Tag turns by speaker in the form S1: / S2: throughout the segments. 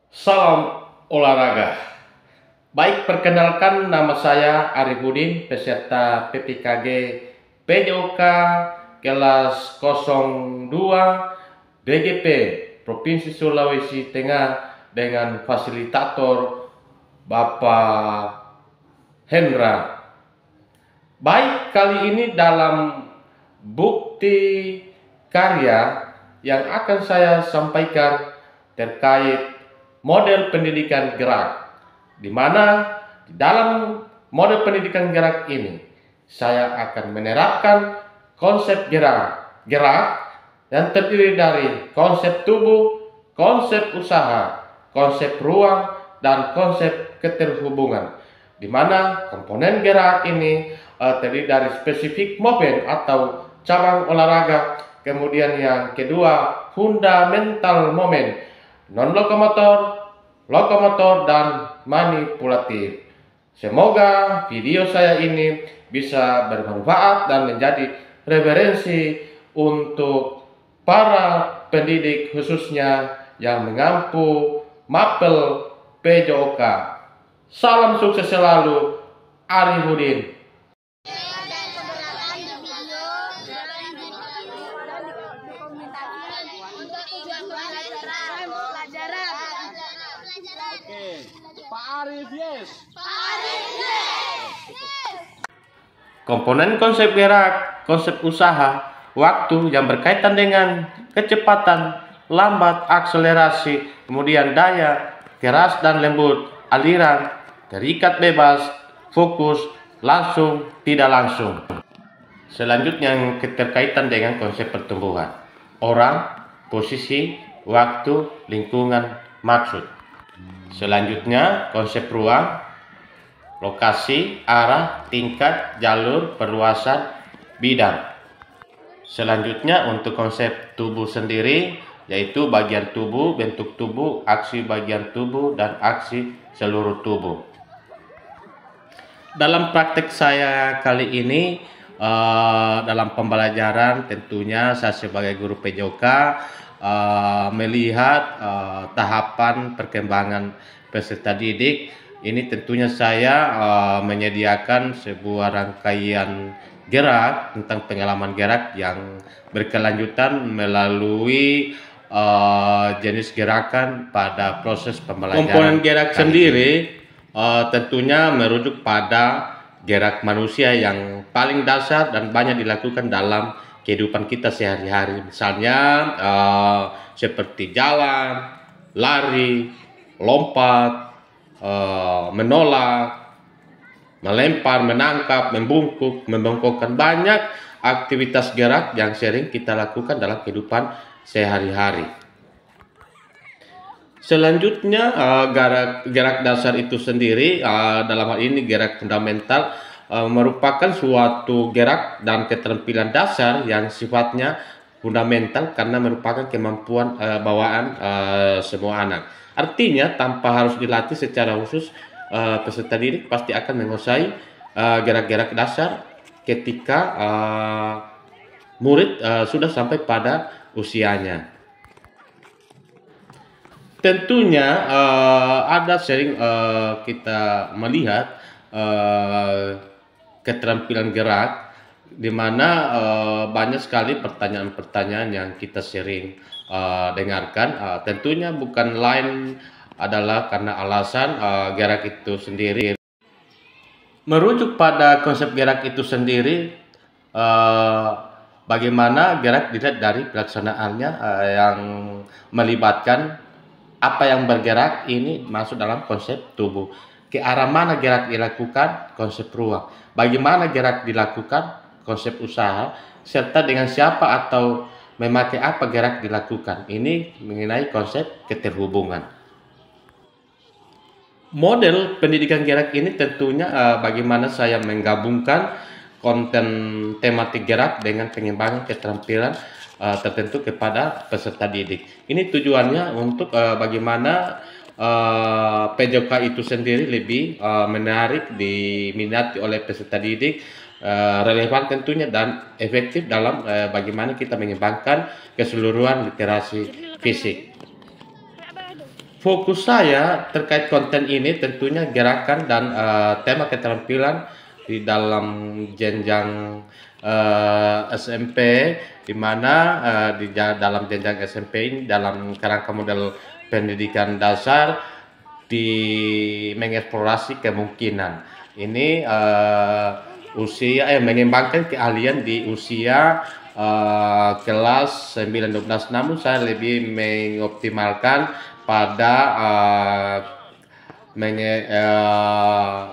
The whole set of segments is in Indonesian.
S1: Salam olahraga. Baik, perkenalkan nama saya Arifudin, peserta PPKG PJOK kelas 02 BGP Provinsi Sulawesi Tengah dengan fasilitator Bapak Hendra. Baik, kali ini dalam bukti karya yang akan saya sampaikan terkait model pendidikan gerak, di mana di dalam model pendidikan gerak ini saya akan menerapkan konsep gerak yang terdiri dari konsep tubuh, konsep usaha, konsep ruang, dan konsep keterhubungan, di mana komponen gerak ini terdiri dari spesifik movement atau cabang olahraga, kemudian yang kedua fundamental movement, non-lokomotor, lokomotor, dan manipulatif. Semoga video saya ini bisa bermanfaat dan menjadi referensi untuk para pendidik khususnya yang mengampu mapel PJOK. Salam sukses selalu, Arifudin.
S2: Pak Arif, yes.
S1: Komponen konsep gerak, konsep usaha, waktu yang berkaitan dengan kecepatan, lambat, akselerasi, kemudian daya, keras dan lembut, aliran, terikat bebas, fokus, langsung, tidak langsung. Selanjutnya yang keterkaitan dengan konsep pertumbuhan, orang, posisi, waktu, lingkungan, maksud. Selanjutnya konsep ruang, lokasi, arah, tingkat, jalur, perluasan, bidang. Selanjutnya untuk konsep tubuh sendiri, yaitu bagian tubuh, bentuk tubuh, aksi bagian tubuh, dan aksi seluruh tubuh. Dalam praktek saya kali ini, dalam pembelajaran tentunya saya sebagai guru PJOK melihat tahapan perkembangan peserta didik. Ini tentunya saya menyediakan sebuah rangkaian gerak tentang pengalaman gerak yang berkelanjutan melalui jenis gerakan pada proses pembelajaran. Komponen gerak sendiri tentunya merujuk pada gerak manusia yang paling dasar dan banyak dilakukan dalam kehidupan kita sehari-hari. Misalnya seperti jalan, lari, lompat, menolak, melempar, menangkap, membungkuk, membongkokkan. Banyak aktivitas gerak yang sering kita lakukan dalam kehidupan sehari-hari. Selanjutnya gerak dasar itu sendiri, dalam hal ini gerak fundamental, merupakan suatu gerak dan keterampilan dasar yang sifatnya fundamental karena merupakan kemampuan bawaan semua anak. Artinya tanpa harus dilatih secara khusus, peserta didik pasti akan menguasai gerak-gerak dasar ketika murid sudah sampai pada usianya. Tentunya ada sering kita melihat keterampilan gerak, di mana banyak sekali pertanyaan-pertanyaan yang kita sering dengarkan. Tentunya bukan lain adalah karena alasan gerak itu sendiri. Merujuk pada konsep gerak itu sendiri, bagaimana gerak dilihat dari pelaksanaannya yang melibatkan apa yang bergerak ini masuk dalam konsep tubuh. Ke arah mana gerak dilakukan, konsep ruang. Bagaimana gerak dilakukan, konsep usaha, serta dengan siapa atau memakai apa gerak dilakukan. Ini mengenai konsep keterhubungan. Model pendidikan gerak ini tentunya bagaimana saya menggabungkan konten tematik gerak dengan pengembangan keterampilan tertentu kepada peserta didik. Ini tujuannya untuk bagaimana PJOK itu sendiri lebih menarik, diminati oleh peserta didik, relevan tentunya dan efektif dalam bagaimana kita mengembangkan keseluruhan literasi fisik. Fokus saya terkait konten ini tentunya gerakan dan tema keterampilan di dalam jenjang SMP, di mana dalam jenjang SMP ini dalam kerangka model pendidikan dasar mengeksplorasi kemungkinan ini mengembangkan keahlian di usia kelas 9-12, namun saya lebih mengoptimalkan pada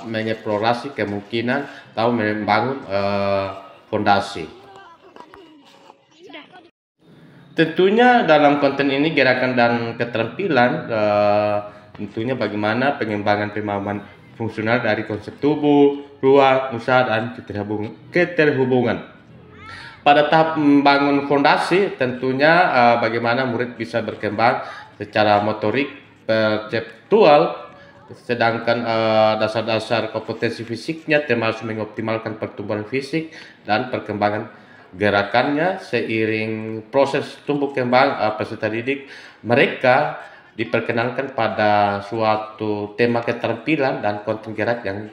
S1: mengeksplorasi kemungkinan atau membangun fondasi. Tentunya dalam konten ini gerakan dan keterampilan tentunya bagaimana pengembangan pemahaman fungsional dari konsep tubuh, ruang, usaha, dan keterhubungan. Pada tahap membangun fondasi, tentunya bagaimana murid bisa berkembang secara motorik, perceptual, sedangkan dasar-dasar kompetensi fisiknya termasuk mengoptimalkan pertumbuhan fisik dan perkembangan gerakannya. Seiring proses tumbuh kembang peserta didik, mereka diperkenalkan pada suatu tema keterampilan dan konten gerak yang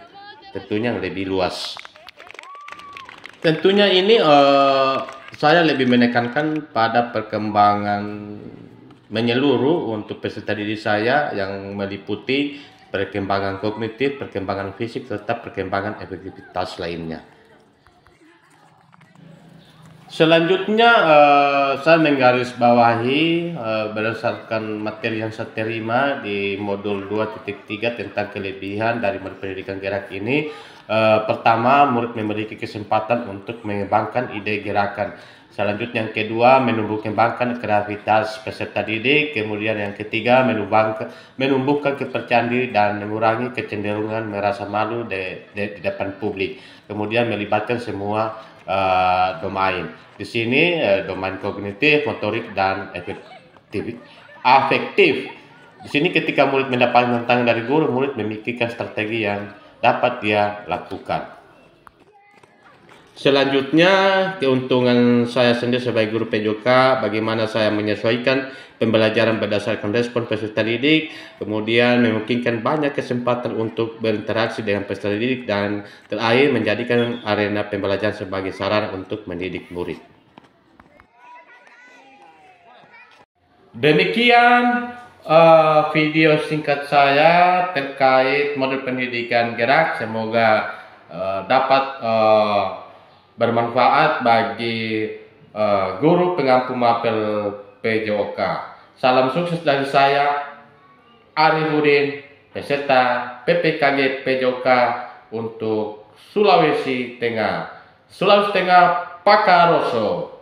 S1: tentunya lebih luas. Tentunya ini saya lebih menekankan pada perkembangan menyeluruh untuk peserta didik saya yang meliputi perkembangan kognitif, perkembangan fisik, serta perkembangan efektivitas lainnya. Selanjutnya saya menggarisbawahi berdasarkan materi yang saya terima di modul 2.3 tentang kelebihan dari pendidikan gerak ini. Pertama, murid memiliki kesempatan untuk mengembangkan ide gerakan. Selanjutnya yang kedua, menumbuh-kembangkan kreativitas peserta didik. Kemudian yang ketiga, menumbuhkan kepercayaan diri dan mengurangi kecenderungan merasa malu di depan publik. Kemudian melibatkan semua domain. Di sini domain kognitif, motorik, dan afektif. Di sini ketika murid mendapat tantangan dari guru, murid memikirkan strategi yang dapat dia lakukan. Selanjutnya, keuntungan saya sendiri sebagai guru PJOK, bagaimana saya menyesuaikan pembelajaran berdasarkan respon peserta didik, kemudian memungkinkan banyak kesempatan untuk berinteraksi dengan peserta didik, dan terakhir menjadikan arena pembelajaran sebagai sarana untuk mendidik murid. Demikian video singkat saya terkait model pendidikan gerak. Semoga dapat bermanfaat bagi guru pengampu mapel PJOK. Salam sukses dari saya, Arifudin, peserta PPKG PJOK untuk Sulawesi Tengah. Sulawesi Tengah, Pakaroso.